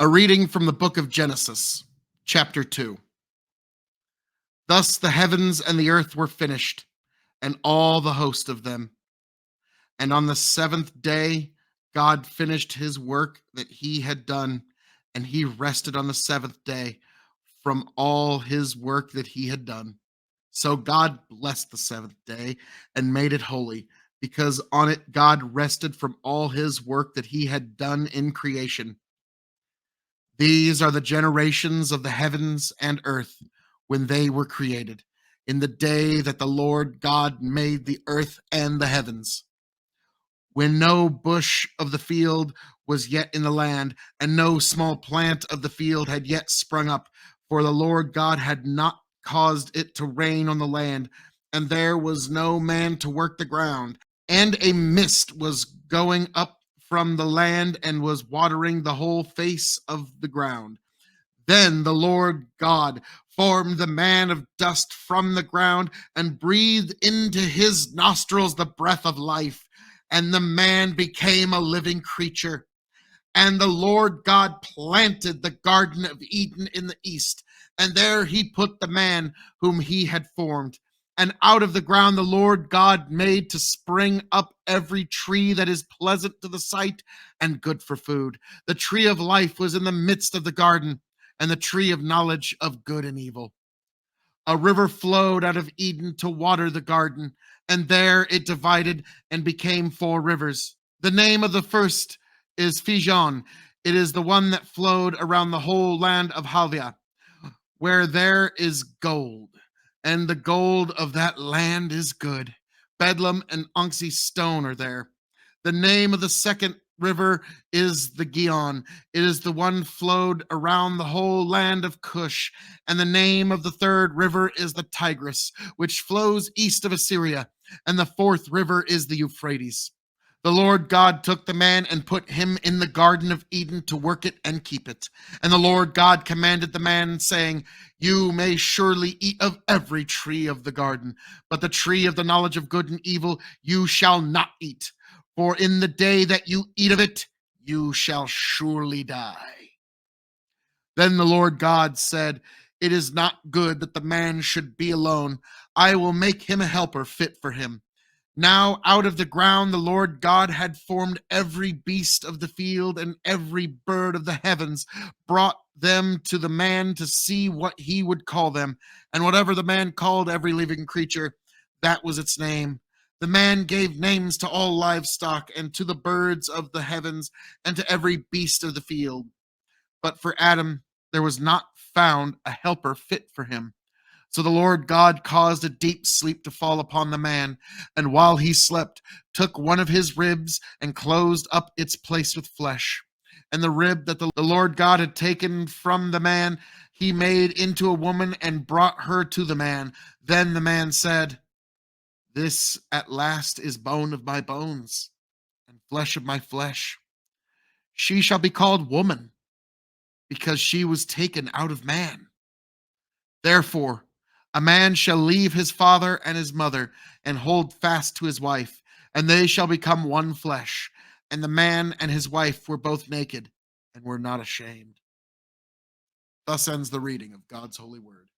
A reading from the book of Genesis, chapter 2. Thus the heavens and the earth were finished, and all the host of them. And on the seventh day, God finished his work that he had done, and he rested on the seventh day from all his work that he had done. So God blessed the seventh day and made it holy, because on it God rested from all his work that he had done in creation. These are the generations of the heavens and earth when they were created, in the day that the Lord God made the earth and the heavens, when no bush of the field was yet in the land, and no small plant of the field had yet sprung up, for the Lord God had not caused it to rain on the land, and there was no man to work the ground. And a mist was going up from the land and was watering the whole face of the ground. Then the Lord God formed the man of dust from the ground and breathed into his nostrils the breath of life, and the man became a living creature. And the Lord God planted the Garden of Eden in the east, and there he put the man whom he had formed. And out of the ground the Lord God made to spring up every tree that is pleasant to the sight and good for food. The tree of life was in the midst of the garden, and the tree of knowledge of good and evil. A river flowed out of Eden to water the garden, and there it divided and became four rivers. The name of the first is Fijon. It is the one that flowed around the whole land of Halvia, where there is gold, and the gold of that land is good. Bedlam and Onyx stone are there. The name of the second river is the Gihon. It is the one flowed around the whole land of Cush. And the name of the third river is the Tigris, which flows east of Assyria. And the fourth river is the Euphrates. The Lord God took the man and put him in the Garden of Eden to work it and keep it. And the Lord God commanded the man, saying, You may surely eat of every tree of the garden, but the tree of the knowledge of good and evil you shall not eat. For in the day that you eat of it, you shall surely die. Then the Lord God said, It is not good that the man should be alone. I will make him a helper fit for him. Now out of the ground the Lord God had formed every beast of the field and every bird of the heavens, brought them to the man to see what he would call them. And whatever the man called every living creature, that was its name. The man gave names to all livestock and to the birds of the heavens and to every beast of the field. But for Adam there was not found a helper fit for him. So the Lord God caused a deep sleep to fall upon the man, and while he slept, took one of his ribs and closed up its place with flesh. And the rib that the Lord God had taken from the man, he made into a woman and brought her to the man. Then the man said, This at last is bone of my bones and flesh of my flesh. She shall be called woman, because she was taken out of man. Therefore, a man shall leave his father and his mother and hold fast to his wife, and they shall become one flesh. And the man and his wife were both naked and were not ashamed. Thus ends the reading of God's holy word.